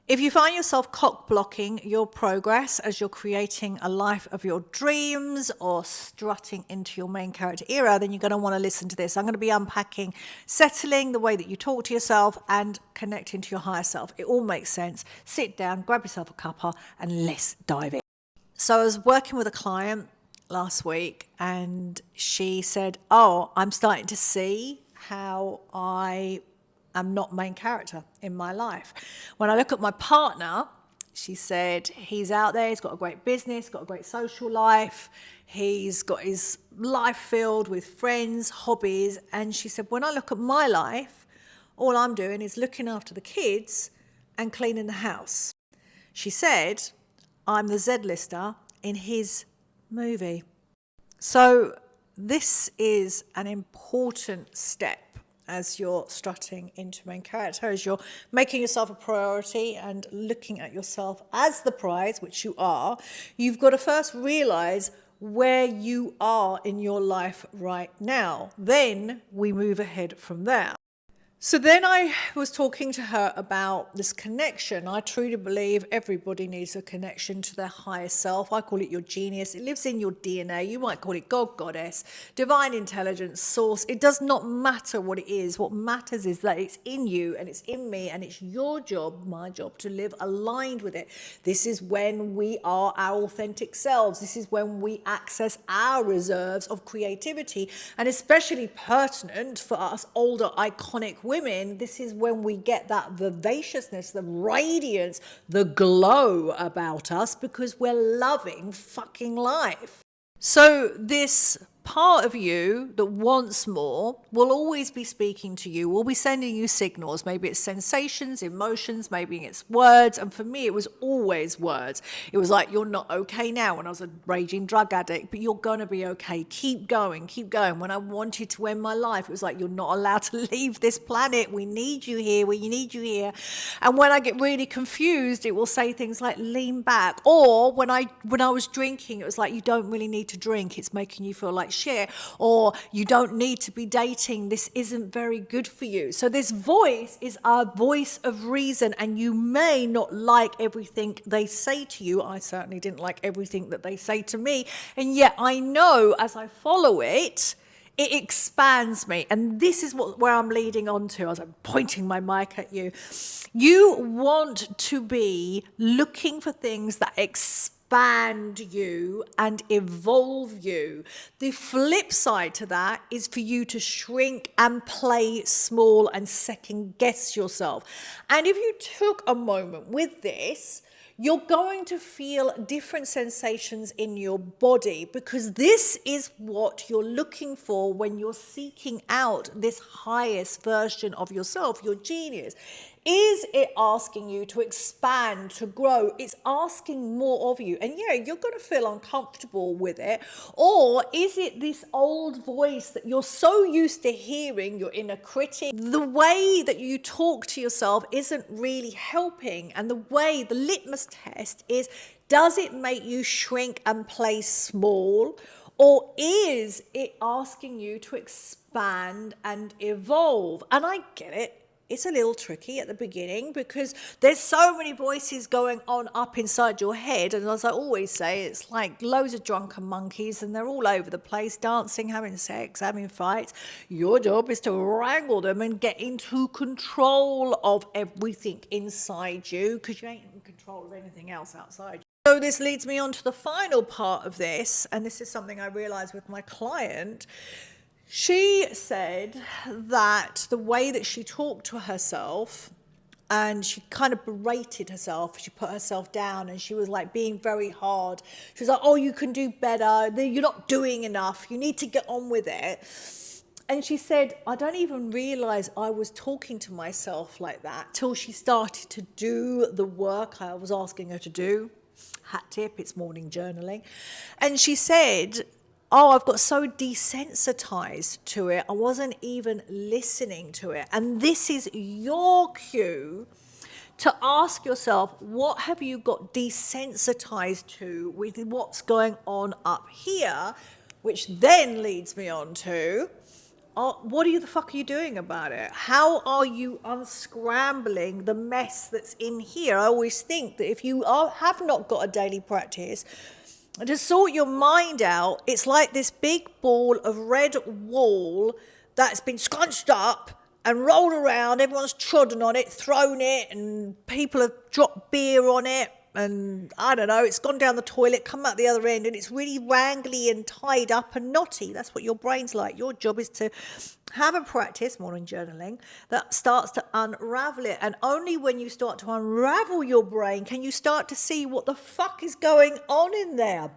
If you find yourself cock blocking your progress as you're creating a life of your dreams or strutting into your main character era, then you're going to want to listen to this. I'm going to be unpacking settling, the way that you talk to yourself, and connecting to your higher self. It all makes sense. Sit down, grab yourself a cuppa, and let's dive in. So I was working with a client last week and she said, oh, I'm starting to see how I'm not main character in my life. When I look at my partner, she said, he's out there, he's got a great business, got a great social life, he's got his life filled with friends, hobbies. And she said, when I look at my life, all I'm doing is looking after the kids and cleaning the house. She said, I'm the Z-lister in his movie. So this is an important step as you're strutting into main character, as you're making yourself a priority and looking at yourself as the prize, which you are. You've got to first realize where you are in your life right now. Then we move ahead from there. So then I was talking to her about this connection. I truly believe everybody needs a connection to their higher self. I call it your genius. It lives in your DNA. You might call it God, Goddess, divine intelligence, source. It does not matter what it is. What matters is that it's in you and it's in me, and it's your job, my job, to live aligned with it. This is when we are our authentic selves. This is when we access our reserves of creativity, and especially pertinent for us older, iconic women, this is when we get that vivaciousness, the radiance, the glow about us, because we're loving fucking life. So this part of you that wants more will always be speaking to you, will be sending you signals. Maybe it's sensations, emotions, maybe it's words. And for me, it was always words. It was like, you're not okay now, when I was a raging drug addict, but you're going to be okay. Keep going, keep going. When I wanted to end my life, it was like, you're not allowed to leave this planet. We need you here. We need you here. And when I get really confused, it will say things like, lean back. Or when I was drinking, it was like, you don't really need to drink. It's making you feel like shit. Or you don't need to be dating. This isn't very good for you. So this voice is our voice of reason, and you may not like everything they say to you. I certainly didn't like everything that they say to me. And yet I know as I follow it, it expands me. And this is where I'm leading on to as I'm pointing my mic at you. You want to be looking for things that expand you and evolve you. The flip side to that is for you to shrink and play small and second guess yourself. And if you took a moment with this, you're going to feel different sensations in your body, because this is what you're looking for when you're seeking out this highest version of yourself, your genius. Is it asking you to expand, to grow? It's asking more of you. And yeah, you're going to feel uncomfortable with it. Or is it this old voice that you're so used to hearing, your inner critic? The way that you talk to yourself isn't really helping. And the litmus test is, does it make you shrink and play small? Or is it asking you to expand and evolve? And I get it. It's a little tricky at the beginning because there's so many voices going on up inside your head. And as I always say, it's like loads of drunken monkeys and they're all over the place, dancing, having sex, having fights. Your job is to wrangle them and get into control of everything inside you, because you ain't in control of anything else outside you. So this leads me on to the final part of this. And this is something I realized with my client. She said that the way that she talked to herself, and she kind of berated herself, she put herself down, and she was like being very hard. She was like, oh, you can do better. You're not doing enough. You need to get on with it. And she said, I don't even realize I was talking to myself like that till she started to do the work I was asking her to do. Hat tip, it's morning journaling. And she said, oh, I've got so desensitized to it. I wasn't even listening to it. And this is your cue to ask yourself, what have you got desensitized to with what's going on up here? Which then leads me on to, what the fuck are you doing about it? How are you unscrambling the mess that's in here? I always think that if you have not got a daily practice, to sort your mind out, it's like this big ball of red wool that's been scrunched up and rolled around. Everyone's trodden on it, thrown it, and people have dropped beer on it. And I don't know, it's gone down the toilet, come out the other end, and it's really wrangly and tied up and knotty. That's what your brain's like. Your job is to have a practice, morning journaling, that starts to unravel it. And only when you start to unravel your brain can you start to see what the fuck is going on in there.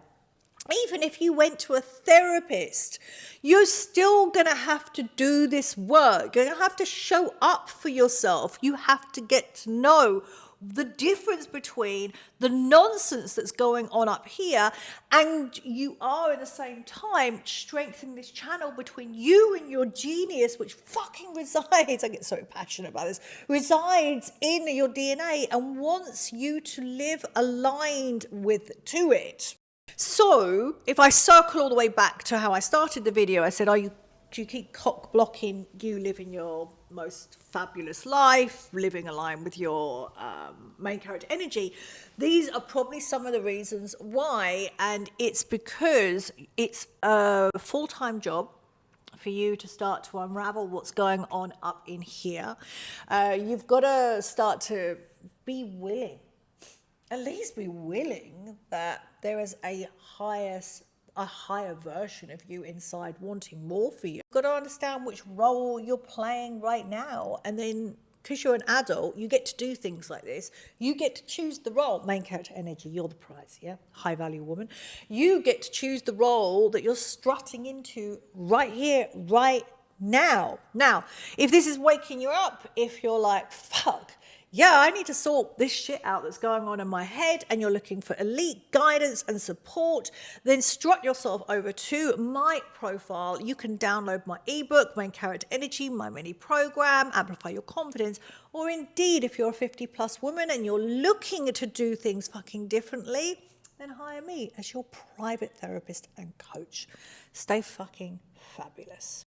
Even if you went to a therapist, you're still going to have to do this work. You're going to have to show up for yourself. You have to get to know the difference between the nonsense that's going on up here, and you are at the same time strengthening this channel between you and your genius, which fucking resides, I get so passionate about this, resides in your DNA and wants you to live aligned to it. So if I circle all the way back to how I started the video, I said, do you keep cock blocking you living your most fabulous life, living aligned with your main character energy? These are probably some of the reasons why, and it's because it's a full-time job for you to start to unravel what's going on up in here. You've got to start to be willing, at least be willing that there is a higher version of you inside wanting more for you. You've got to understand which role you're playing right now. And then, because you're an adult, you get to do things like this. You get to choose the role. Main character energy, you're the prize, yeah? High value woman. You get to choose the role that you're strutting into right here, right now. Now, if this is waking you up, if you're like, fuck, yeah, I need to sort this shit out that's going on in my head, and you're looking for elite guidance and support, then strut yourself over to my profile. You can download my ebook, Main Character Energy, my mini program, Amplify Your Confidence, or indeed, if you're a 50+ woman and you're looking to do things fucking differently, then hire me as your private therapist and coach. Stay fucking fabulous.